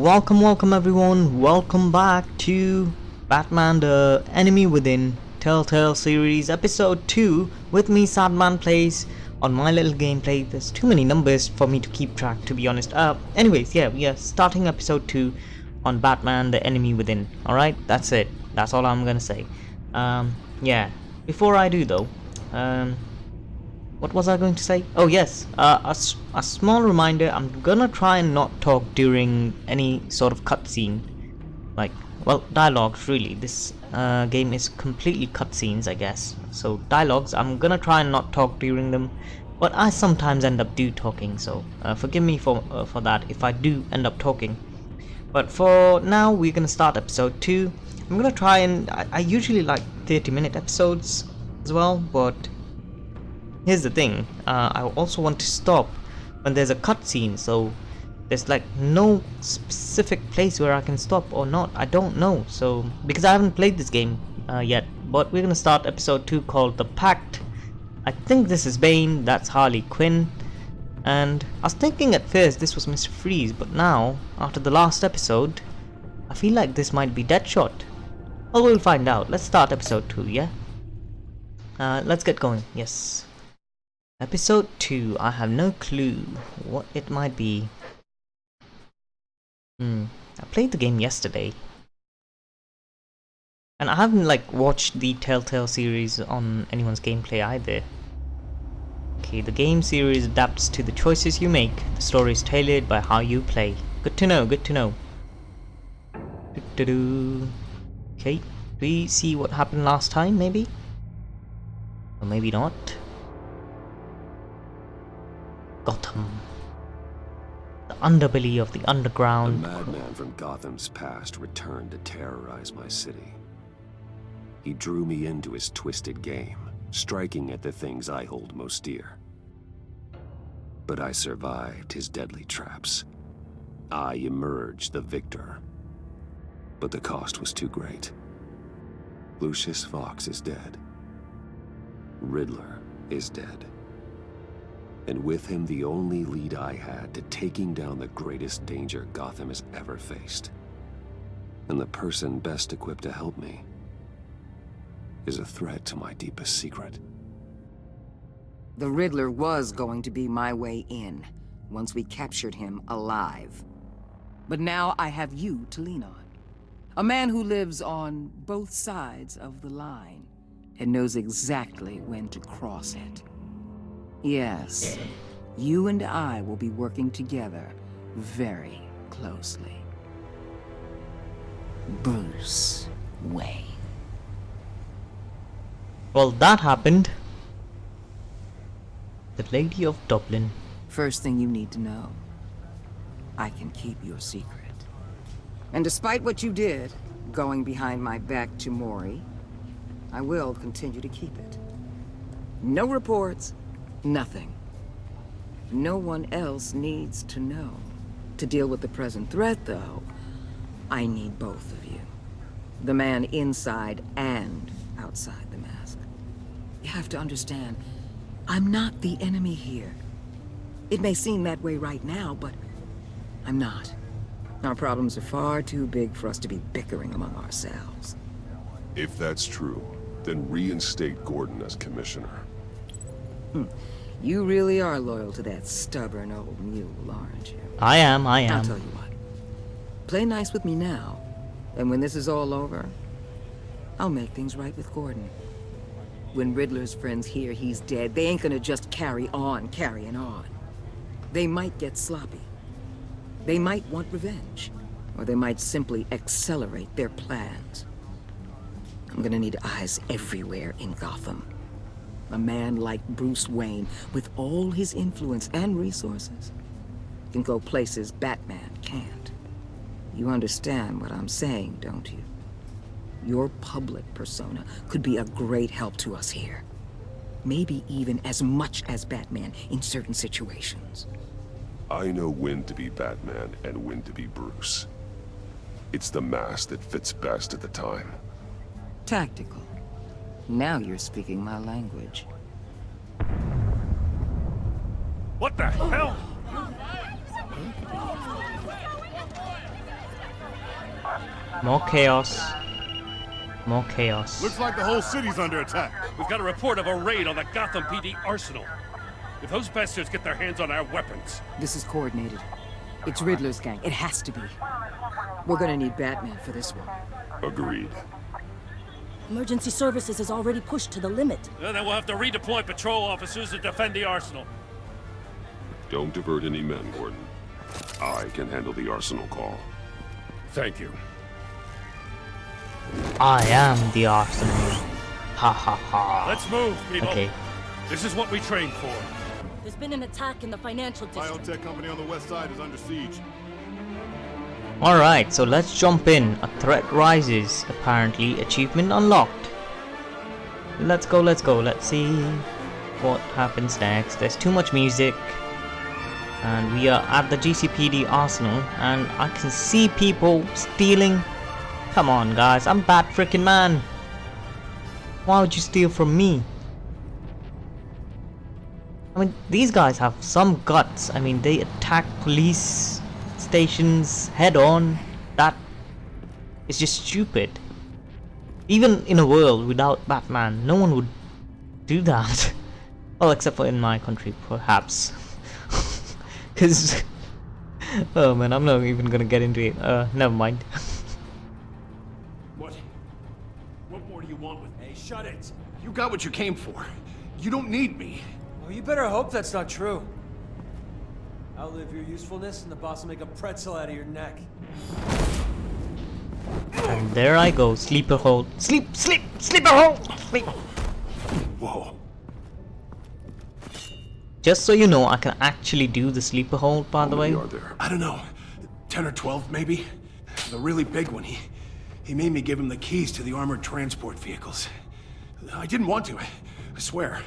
welcome everyone. Welcome back to Batman the Enemy Within Telltale Series episode 2 with me, Sadman Plays. On my little gameplay, there's too many numbers for me to keep track, to be honest. Anyways, yeah, we are starting episode 2 on Batman the Enemy Within. Alright, that's it. That's all I'm gonna say. Yeah, before I do though, what was I going to say? Oh yes, a small reminder, I'm gonna try and not talk during any sort of cutscene. Like, well, dialogues really. This game is completely cutscenes, I guess. So dialogues, I'm gonna try and not talk during them. But I sometimes end up talking, so forgive me for that if I do end up talking. But for now, we're gonna start episode 2. I'm gonna try and... I usually like 30-minute episodes as well, but... here's the thing, I also want to stop when there's a cutscene, so there's like no specific place where I can stop or not. I don't know, so because I haven't played this game yet. But we're gonna start episode 2 called The Pact. I think this is Bane, that's Harley Quinn, and I was thinking at first this was Mr. Freeze, but now, after the last episode, I feel like this might be Deadshot. Well, we'll find out. Let's start episode 2, yeah? Let's get going, yes. Episode 2, I have no clue what it might be. I played the game yesterday. And I haven't like watched the Telltale series on anyone's gameplay either. Okay, the game series adapts to the choices you make. The story is tailored by how you play. Good to know, good to know. Okay, we see what happened last time, maybe? Or maybe not. Gotham. The underbelly of the underground. A madman from Gotham's past returned to terrorize my city. He drew me into his twisted game, striking at the things I hold most dear. But I survived his deadly traps. I emerged the victor. But the cost was too great. Lucius Fox is dead. Riddler is dead. And with him the only lead I had to taking down the greatest danger Gotham has ever faced. And the person best equipped to help me is a threat to my deepest secret. The Riddler was going to be my way in, once we captured him alive. But now I have you to lean on. A man who lives on both sides of the line and knows exactly when to cross it. Yes, you and I will be working together very closely. Bruce Wayne. Well, that happened. The Lady of Dublin. First thing you need to know, I can keep your secret. And despite what you did, going behind my back to Maury, I will continue to keep it. No reports. Nothing. No one else needs to know. To deal with the present threat, though, I need both of you. The man inside and outside the mask. You have to understand, I'm not the enemy here. It may seem that way right now, but I'm not. Our problems are far too big for us to be bickering among ourselves. If that's true, then reinstate Gordon as commissioner. You really are loyal to that stubborn old mule, aren't you? I am. I'll tell you what. Play nice with me now, and when this is all over, I'll make things right with Gordon. When Riddler's friends hear he's dead, they ain't gonna just carry on carrying on. They might get sloppy. They might want revenge, or they might simply accelerate their plans. I'm gonna need eyes everywhere in Gotham. A man like Bruce Wayne, with all his influence and resources, can go places Batman can't. You understand what I'm saying, don't you? Your public persona could be a great help to us here. Maybe even as much as Batman in certain situations. I know when to be Batman and when to be Bruce. It's the mask that fits best at the time. Tactical. Now you're speaking my language. What the hell? More chaos. More chaos. Looks like the whole city's under attack. We've got a report of a raid on the Gotham PD arsenal. If those bastards get their hands on our weapons... This is coordinated. It's Riddler's gang. It has to be. We're gonna need Batman for this one. Agreed. Emergency services is already pushed to the limit. Then we'll have to redeploy patrol officers to defend the arsenal. Don't divert any men, Gordon. I can handle the arsenal call. Thank you. I am the Arsenal. Ha ha ha. Let's move, people. Okay. This is what we trained for. There's been an attack in the financial district. Biotech company on the west side is under siege. Alright, so let's jump in. A threat rises. Apparently, achievement unlocked. Let's go, let's go. Let's see what happens next. There's too much music. And we are at the GCPD arsenal. And I can see people stealing. Come on, guys. I'm Bat freaking man. Why would you steal from me? I mean, these guys have some guts. I mean, they attack police stations head on. That is just stupid. Even in a world without Batman, no one would do that. Well, except for in my country, perhaps. Because, oh man, I'm not even gonna get into it. Never mind. What more do you want with me? Hey, shut it! You got what you came for. You don't need me. Well, you better hope that's not true. Outlive your usefulness and the boss will make a pretzel out of your neck. And there I go, sleeper hold. Sleeper hold! Sleep. Whoa. Just so you know, I can actually do the sleeper hold, by the way. How many are there? I don't know. 10 or 12, maybe? The really big one, he made me give him the keys to the armored transport vehicles. I didn't want to, I swear.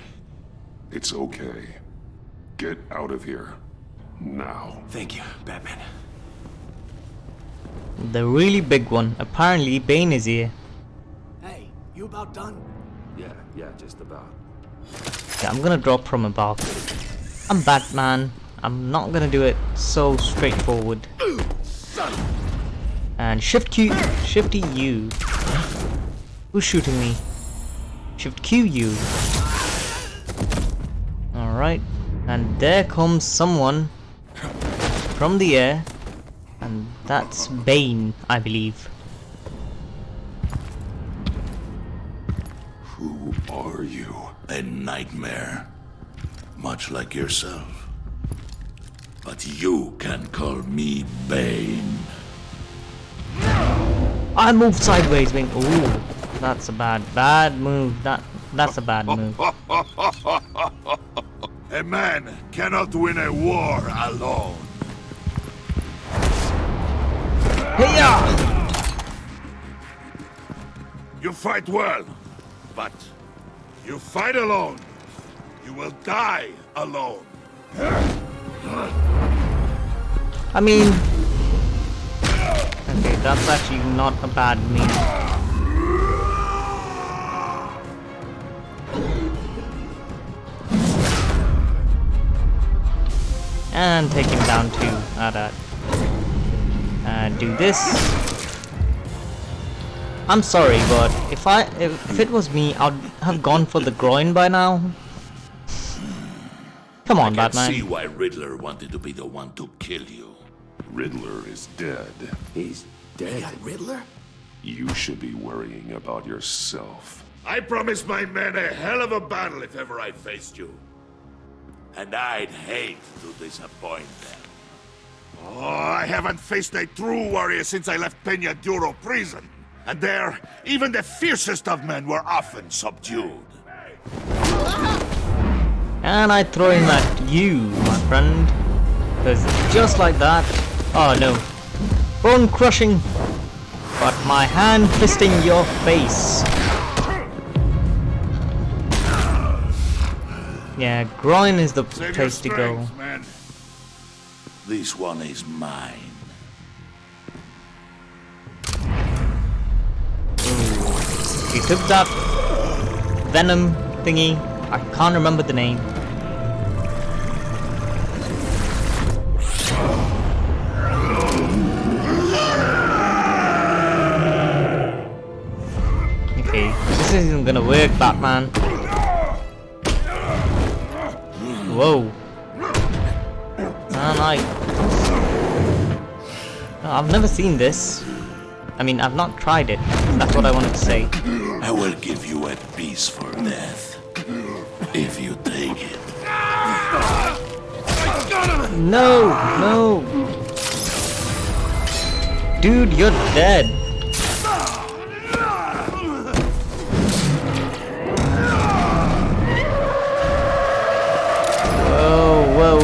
It's okay. Get out of here. Now. Thank you, Batman. The really big one. Apparently, Bane is here. Hey, you about done? Yeah, just about. Yeah, I'm gonna drop from above. I'm Batman. I'm not gonna do it so straightforward. And Shift Q, Shifty U. Who's shooting me? Shift Q U. Alright. And there comes someone from the air. And that's Bane, I believe. Who are you? A nightmare, much like yourself. But you can call me Bane. I moved sideways, Bane. Ooh, that's a bad move. That's a bad move. A man cannot win a war alone. Hey-ya! You fight well, but you fight alone. You will die alone. I mean, okay, that's actually not a bad move. And take him down too. That. Do this. I'm sorry, but if it was me, I'd have gone for the groin by now. Come on, I Batman. can see why Riddler wanted to be the one to kill you. Riddler is dead. He's dead. Riddler? You should be worrying about yourself. I promised my men a hell of a battle if ever I faced you. And I'd hate to disappoint them. Oh, I haven't faced a true warrior since I left Peña Duro prison. And there, even the fiercest of men were often subdued. And I throw him at you, my friend. Because just like that. Oh no. Bone crushing. But my hand fisting your face. Yeah, groin is the Save place to your go. strength, man. This one is mine. He took that venom thingy. I can't remember the name. gonna work, Batman. Whoa. I've never seen this. I mean, I've not tried it. That's what I wanted to say. I will give you a peaceful death if you take it. No, no. Dude, you're dead. Whoa.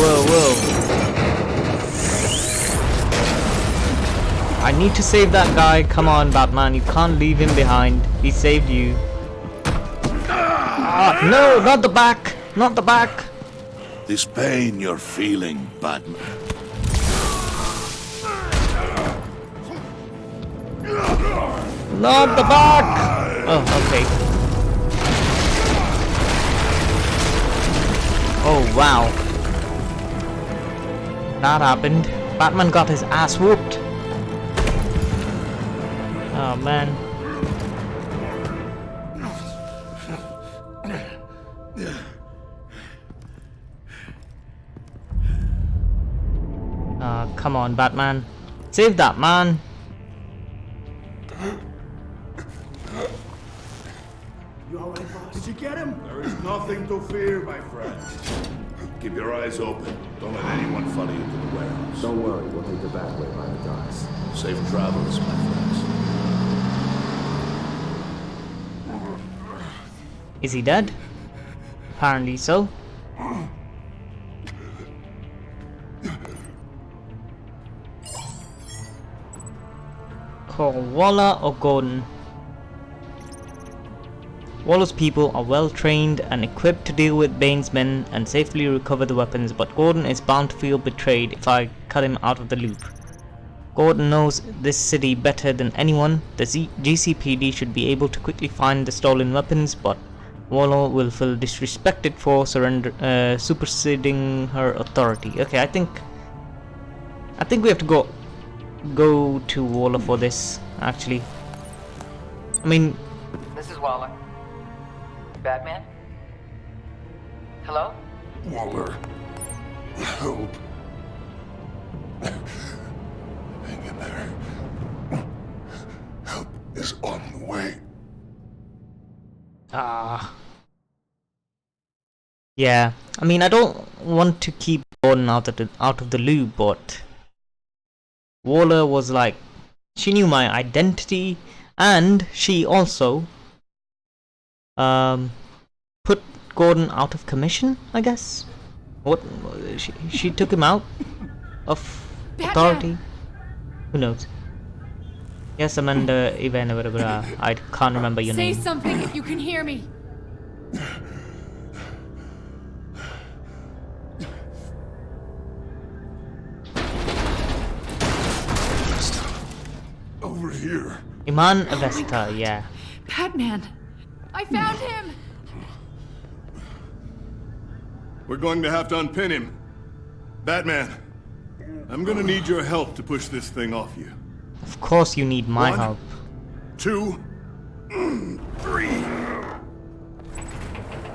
I need to save that guy. Come on, Batman. You can't leave him behind. He saved you. No, not the back. Not the back. This pain you're feeling, Batman. Not the back. Oh, okay. Oh, wow. That happened. Batman got his ass whooped. Oh, man. Come on, Batman. Save that man. You alright, boss? Did you get him? There is nothing to fear, my friend. Keep your eyes open. Don't let anyone follow you to the warehouse. Don't worry, we'll take the back way by the docks. Safe travels, my friends. Is he dead? Apparently so. Call Waller or Gordon. Waller's people are well trained and equipped to deal with Bane's men and safely recover the weapons, but Gordon is bound to feel betrayed if I cut him out of the loop. Gordon knows this city better than anyone. The GCPD should be able to quickly find the stolen weapons, but Waller will feel disrespected for superseding her authority. Okay, I think we have to go to Waller for this, actually. I mean, This is Waller. Batman? Hello? Waller, help. Hang in there. Help is on the way. yeah. I mean, I don't want to keep Gordon out of the loop, but Waller was like, she knew my identity, and she also put Gordon out of commission, I guess. What she took him out of authority. Who knows? Yes, Amanda Ivanova. I can't remember your name. Say something if you can hear me. Over here. Iman Avesta, yeah. Batman! I found him! We're going to have to unpin him. Batman, I'm gonna need your help to push this thing off you. Of course you need my 1, help. 2, 3.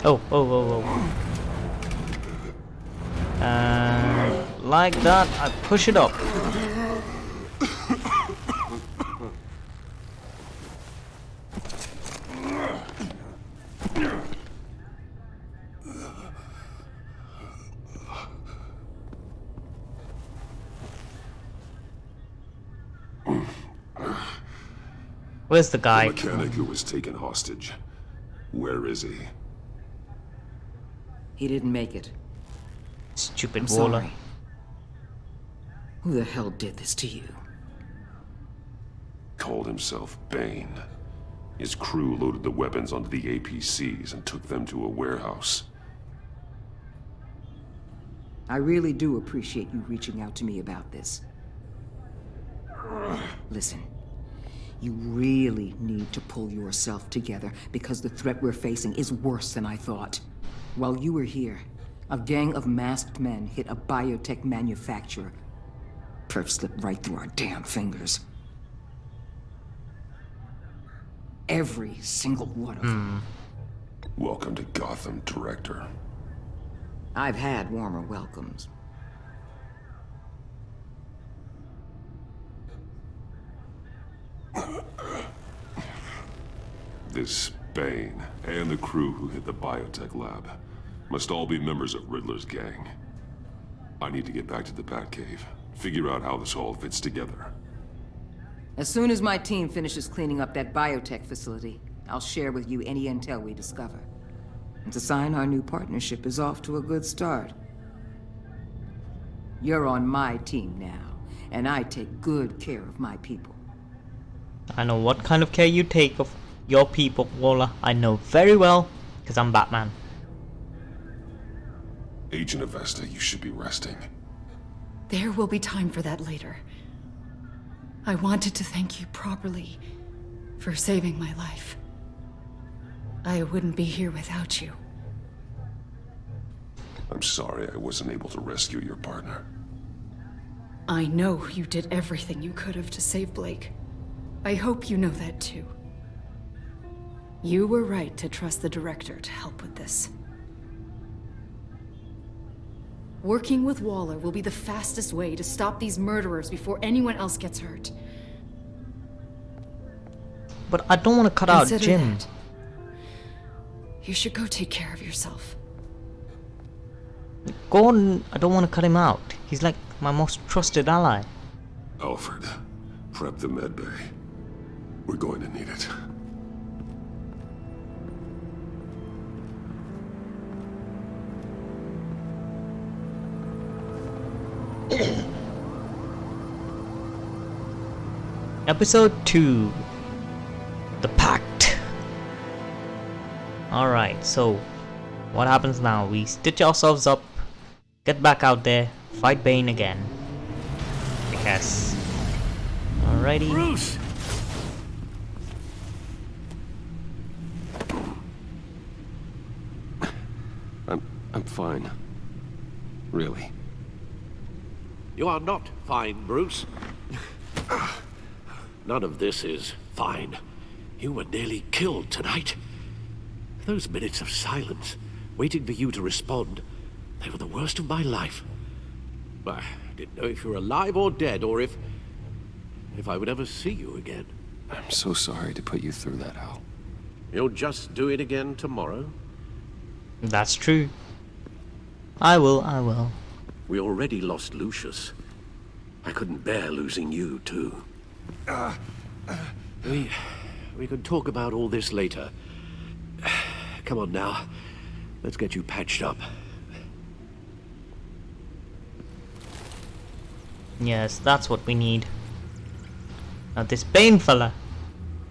Oh. Like that, I push it up. Where's the guy? The mechanic who was taken hostage. Where is he? He didn't make it. Stupid I'm Waller. sorry. Who the hell did this to you? Called himself Bane. His crew loaded the weapons onto the APCs and took them to a warehouse. I really do appreciate you reaching out to me about this. Listen, you really need to pull yourself together because the threat we're facing is worse than I thought. While you were here, a gang of masked men hit a biotech manufacturer. Perf slipped right through our damn fingers. Every single one of them. Welcome to Gotham, Director. I've had warmer welcomes. This Bane and the crew who hit the biotech lab must all be members of Riddler's gang. I need to get back to the Batcave, figure out how this all fits together. As soon as my team finishes cleaning up that biotech facility, I'll share with you any intel we discover. And to sign our new partnership is off to a good start. You're on my team now, and I take good care of my people. I know what kind of care you take of your people, Waller. I know very well, because I'm Batman. Agent Avesta, you should be resting. There will be time for that later. I wanted to thank you properly for saving my life. I wouldn't be here without you. I'm sorry I wasn't able to rescue your partner. I know you did everything you could have to save Blake. I hope you know that too. You were right to trust the director to help with this. Working with Waller will be the fastest way to stop these murderers before anyone else gets hurt. But I don't want to cut out Consider Jim. that. You should go take care of yourself. Gordon, I don't want to cut him out. He's like my most trusted ally. Alfred, prep the med bay. We're going to need it. Episode 2. The Pact. Alright, so what happens now? We stitch ourselves up, get back out there, fight Bane again. I guess. Alrighty. Bruce! I'm fine. Really. You are not fine, Bruce. None of this is fine. You were nearly killed tonight. Those minutes of silence, waiting for you to respond, they were the worst of my life. I didn't know if you were alive or dead, or if I would ever see you again. I'm so sorry to put you through that, Al. You'll just do it again tomorrow? That's true. I will. We already lost Lucius. I couldn't bear losing you, too. We can talk about all this later. Come on now. Let's get you patched up. Yes, that's what we need. Now this Bane fella,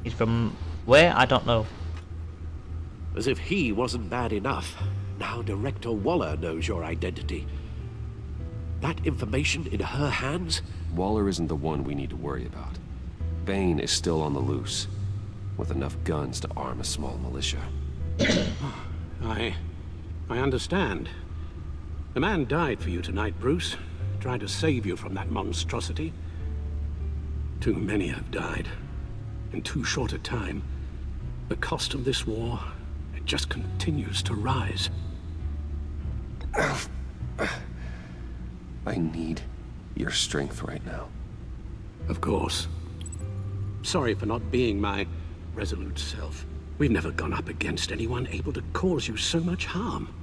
he's from where? I don't know. As if he wasn't bad enough. Now Director Waller knows your identity. That information in her hands? Waller isn't the one we need to worry about. Bane is still on the loose, with enough guns to arm a small militia. I understand. The man died for you tonight, Bruce. Trying to save you from that monstrosity. Too many have died. In too short a time. The cost of this war, it just continues to rise. I need your strength right now. Of course. Sorry for not being my resolute self. We've never gone up against anyone able to cause you so much harm.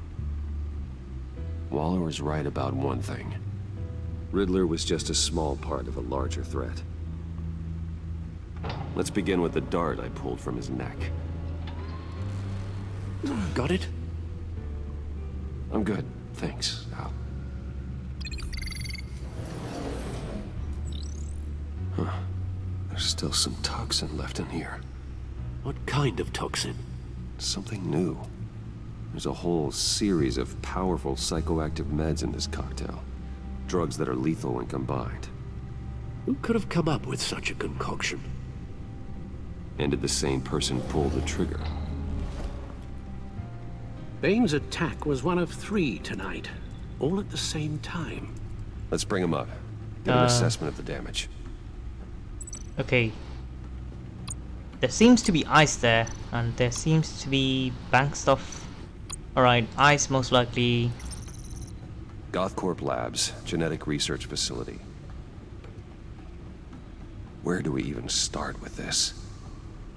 Waller was right about one thing. Riddler was just a small part of a larger threat. Let's begin with the dart I pulled from his neck. Got it? I'm good, thanks, Al. Huh. There's still some toxin left in here. What kind of toxin? Something new. There's a whole series of powerful psychoactive meds in this cocktail. Drugs that are lethal when combined. Who could have come up with such a concoction? And did the same person pull the trigger? Bane's attack was one of 3 tonight, all at the same time. Let's bring him up. Get an assessment of the damage. Okay. There seems to be ice there, and there seems to be bank stuff. Alright, ice most likely. GothCorp Labs, genetic research facility. Where do we even start with this?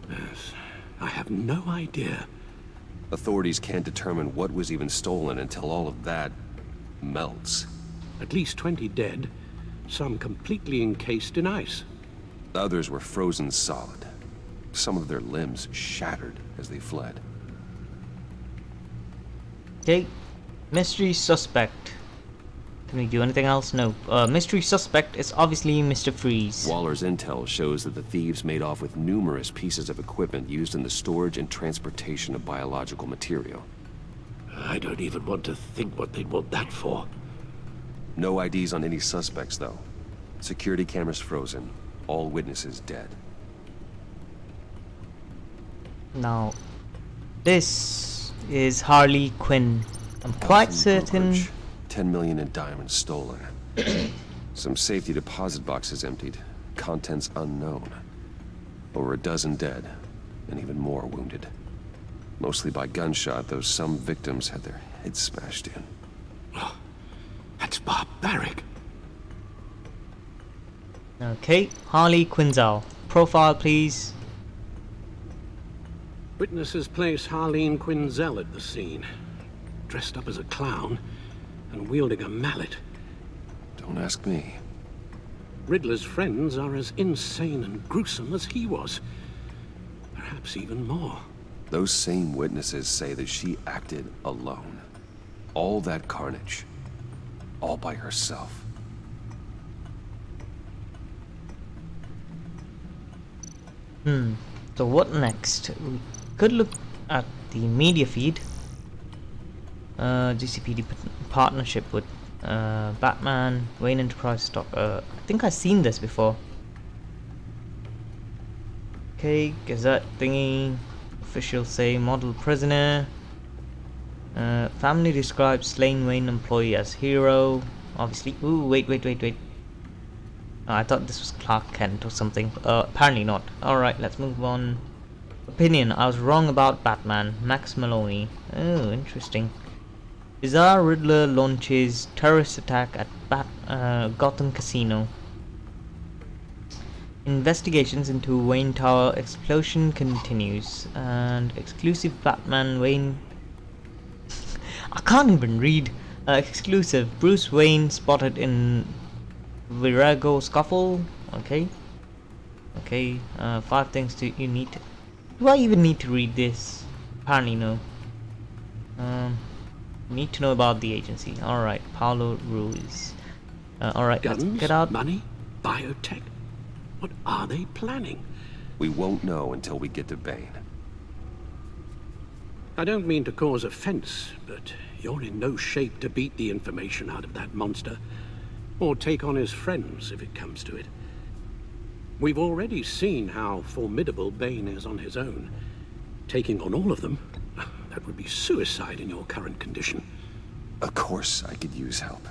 Yes, I have no idea. Authorities can't determine what was even stolen until all of that melts. At least 20 dead, some completely encased in ice. Others were frozen solid. Some of their limbs shattered as they fled. Okay, mystery suspect. Can we do anything else? No. Mystery suspect is obviously Mr. Freeze. Waller's intel shows that the thieves made off with numerous pieces of equipment used in the storage and transportation of biological material. I don't even want to think what they'd want that for. No IDs on any suspects, though. Security cameras frozen. All witnesses dead. Now, this is Harley Quinn. I'm quite certain... 10 million in diamonds stolen. Some safety deposit boxes emptied. Contents unknown. Over a dozen dead, and even more wounded. Mostly by gunshot, though some victims had their heads smashed in. Oh, that's barbaric. Okay, Harley Quinzel. Profile, please. Witnesses place Harleen Quinzel at the scene. Dressed up as a clown and wielding a mallet. Don't ask me. Riddler's friends are as insane and gruesome as he was. Perhaps even more. Those same witnesses say that she acted alone. All that carnage. All by herself. So what next? We could look at the media feed. GCPD partnership with Batman, Wayne Enterprise stock. I think I've seen this before. Okay, Gazette thingy. Officials say model prisoner. Family describes slain Wayne employee as hero. Obviously. Ooh, wait. Oh, I thought this was Clark Kent or something. Apparently not. Alright, let's move on. Opinion. I was wrong about Batman. Max Maloney. Oh, interesting. Bizarre Riddler launches terrorist attack at Gotham Casino. Investigations into Wayne Tower explosion continues. And exclusive Batman Wayne... I can't even read. Exclusive. Bruce Wayne spotted in Virago scuffle. Okay. 5 things you need to... Do I even need to read this? Apparently no. Need to know about the agency. Alright, Paulo Ruiz. Alright, let's get out. Money? Biotech? What are they planning? We won't know until we get to Bane. I don't mean to cause offense, but you're in no shape to beat the information out of that monster. Or take on his friends, if it comes to it. We've already seen how formidable Bane is on his own. Taking on all of them, that would be suicide in your current condition. Of course I could use help.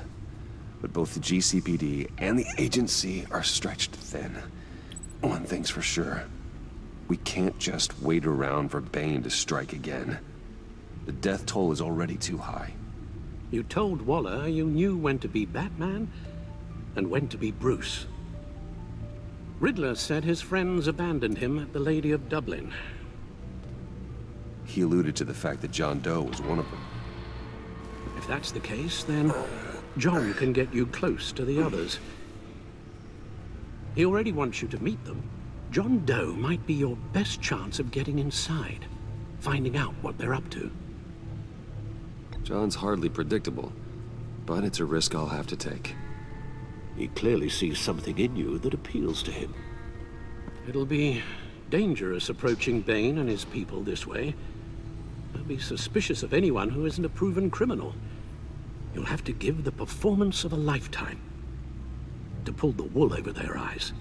But both the GCPD and the agency are stretched thin. One thing's for sure. We can't just wait around for Bane to strike again. The death toll is already too high. You told Waller you knew when to be Batman and when to be Bruce. Riddler said his friends abandoned him at the Lady of Dublin. He alluded to the fact that John Doe was one of them. If that's the case, then John can get you close to the others. He already wants you to meet them. John Doe might be your best chance of getting inside, finding out what they're up to. John's hardly predictable, but it's a risk I'll have to take. He clearly sees something in you that appeals to him. It'll be dangerous approaching Bane and his people this way. They'll be suspicious of anyone who isn't a proven criminal. You'll have to give the performance of a lifetime to pull the wool over their eyes.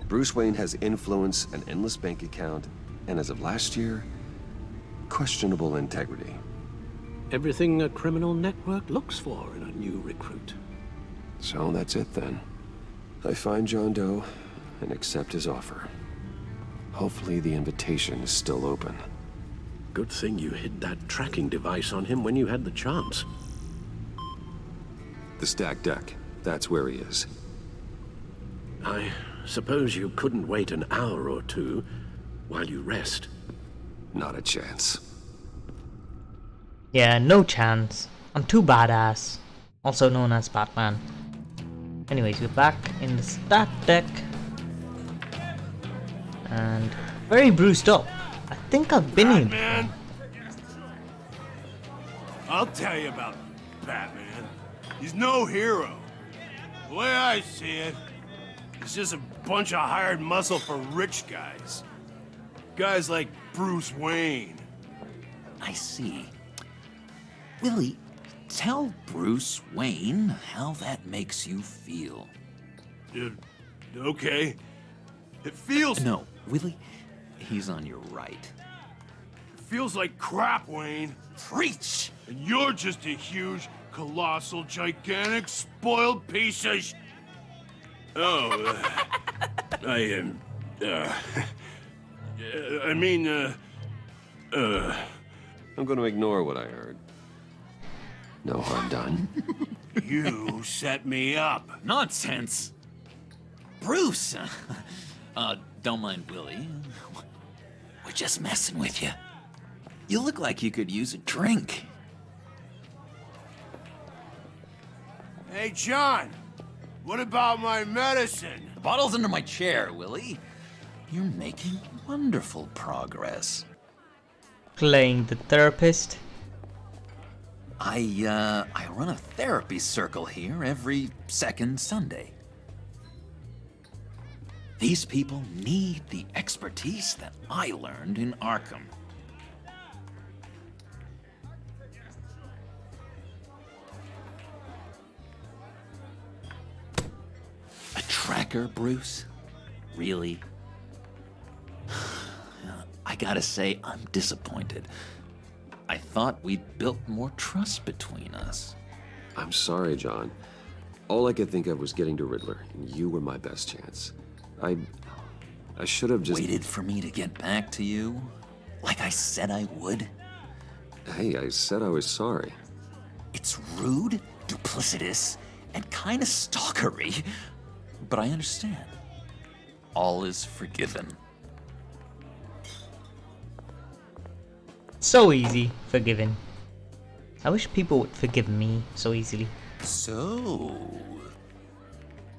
Bruce Wayne has influence, an endless bank account, and as of last year, questionable integrity. Everything a criminal network looks for in a new recruit. So that's it then. I find John Doe and accept his offer. Hopefully the invitation is still open. Good thing you hid that tracking device on him when you had the chance. The stacked deck, that's where he is. I suppose you couldn't wait an hour or two while you rest. Not a chance. Yeah, no chance. I'm too badass. Also known as Batman. Anyways, we're back in the stat deck. And very bruised up. I think I've been in. Batman! I'll tell you about Batman. He's no hero. The way I see it, he's just a bunch of hired muscle for rich guys. Guys like Bruce Wayne. I see. Willie, tell Bruce Wayne how that makes you feel. Okay. It feels... No, Willie, he's on your right. It feels like crap, Wayne. Preach! And you're just a huge, colossal, gigantic, spoiled piece of Oh, I am... I'm gonna ignore what I heard. No harm done. You set me up. Nonsense! Bruce! Don't mind Willie. We're just messing with you. You look like you could use a drink. Hey, John! What about my medicine? The bottle's under my chair, Willie. You're making wonderful progress. Playing the therapist. I run a therapy circle here every second Sunday. These people need the expertise that I learned in Arkham. A tracker, Bruce? Really? I gotta say, I'm disappointed. I thought we'd built more trust between us. I'm sorry, John. All I could think of was getting to Riddler, and you were my best chance. I should have just... Waited for me to get back to you? Like I said I would? Hey, I said I was sorry. It's rude, duplicitous, and kinda stalkery. But I understand. All is forgiven. So easy, forgiven. I wish people would forgive me so easily. So...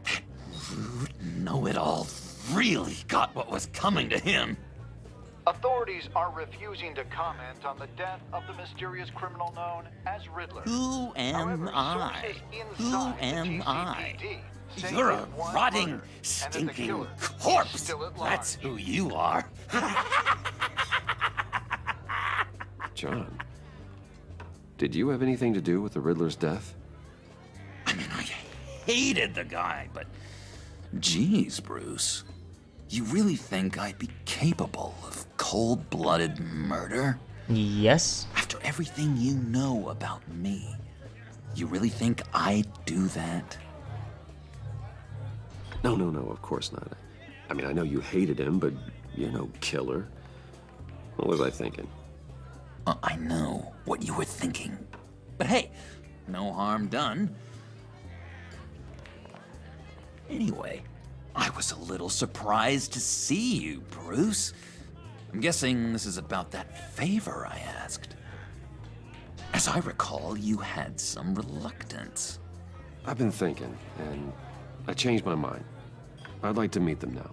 that rude know-it-all really got what was coming to him. Authorities are refusing to comment on the death of the mysterious criminal known as Riddler. Who am I? Who am I? You're a rotting, stinking corpse! That's who you are. John, did you have anything to do with the Riddler's death? I mean, I hated the guy, but... Geez, Bruce. You really think I'd be capable of cold-blooded murder? Yes. After everything you know about me, you really think I'd do that? No, of course not. I mean, I know you hated him, but you're no killer. What was I thinking? I know what you were thinking. But hey, no harm done. Anyway, I was a little surprised to see you, Bruce. I'm guessing this is about that favor I asked. As I recall, you had some reluctance. I've been thinking, and I changed my mind. I'd like to meet them now.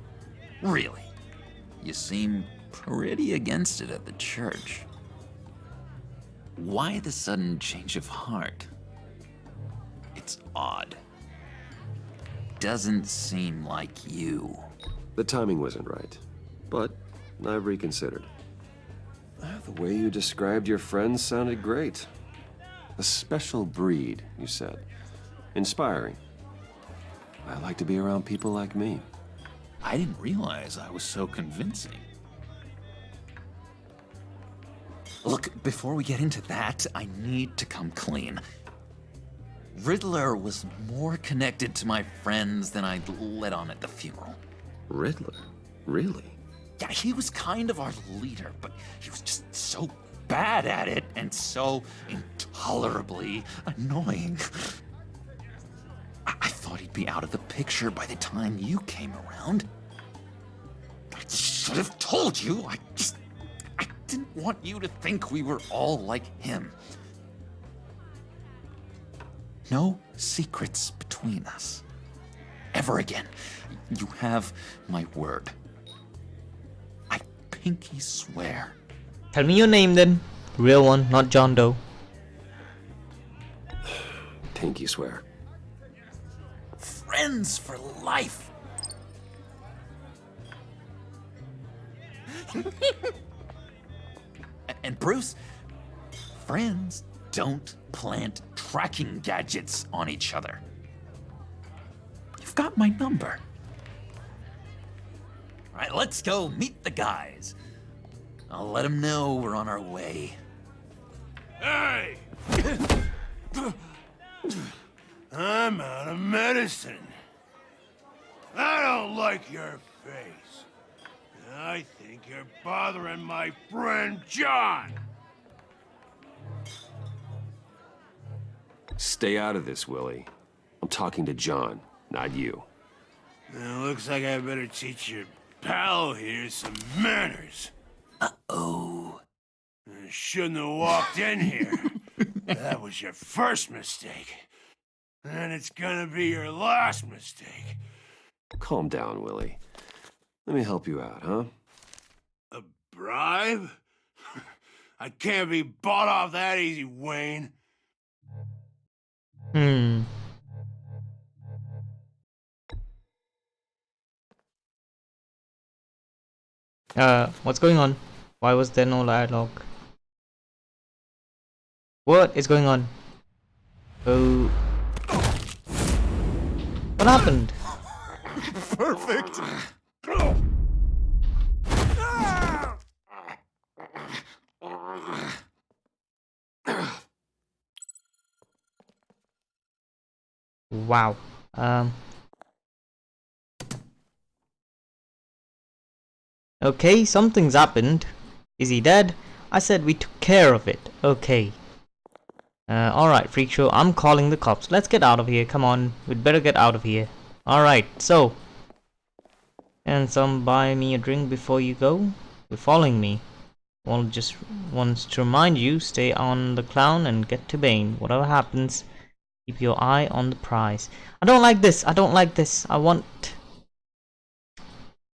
Really? You seem pretty against it at the church. Why the sudden change of heart? It's odd. Doesn't seem like you. The timing wasn't right, but I've reconsidered. The way you described your friends sounded great. A special breed, you said. Inspiring. I like to be around people like me. I didn't realize I was so convincing. Look, before we get into that, I need to come clean. Riddler was more connected to my friends than I'd let on at the funeral. Riddler? Really? Yeah, he was kind of our leader, but he was just so bad at it and so intolerably annoying. I thought he'd be out of the picture by the time you came around. I should have told you. I didn't want you to think we were all like him. No secrets between us. Ever again. You have my word. I pinky swear. Tell me your name then. Real one, not John Doe. Pinky swear. Friends for life. And Bruce, friends don't plant tracking gadgets on each other. You've got my number. All right, let's go meet the guys. I'll let them know we're on our way. Hey! I'm out of medicine. I don't like your face. I think you're bothering my friend John. Stay out of this, Willie. I'm talking to John, not you. It looks like I better teach your pal here some manners. Uh-oh. I shouldn't have walked in here. That was your first mistake. And it's gonna be your last mistake. Calm down, Willie. Let me help you out, huh? A bribe? I can't be bought off that easy, Wayne. What's going on? Why was there no dialogue? What is going on? Oh. What happened? Perfect. Wow. Okay, something's happened. Is he dead? I said we took care of it. Okay. Alright, Freak Show, I'm calling the cops. Let's get out of here. Come on, we'd better get out of here. Alright, so. And some buy me a drink before you go? You're following me. Well, just wants to remind you, stay on the clown and get to Bane. Whatever happens, keep your eye on the prize. I don't like this. I don't like this. I want...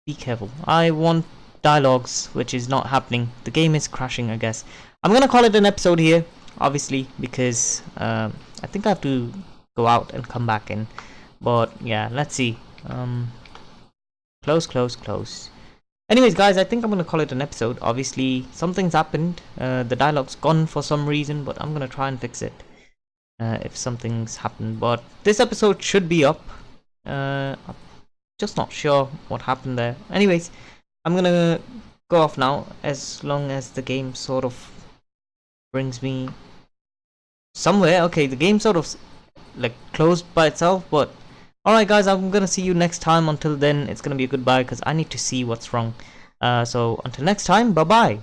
Be careful. I want dialogues, which is not happening. The game is crashing, I guess. I'm gonna call it an episode here, obviously, because I think I have to go out and come back in. But yeah, let's see. Close. Anyways, guys, I think I'm gonna call it an episode. Obviously, something's happened. The dialogue's gone for some reason, but I'm gonna try and fix it if something's happened. But this episode should be up. I'm just not sure what happened there. Anyways, I'm gonna go off now, as long as the game sort of brings me somewhere. Okay, the game sort of like closed by itself, but alright guys, I'm gonna see you next time. Until then, it's gonna be a goodbye because I need to see what's wrong. So until next time, bye bye.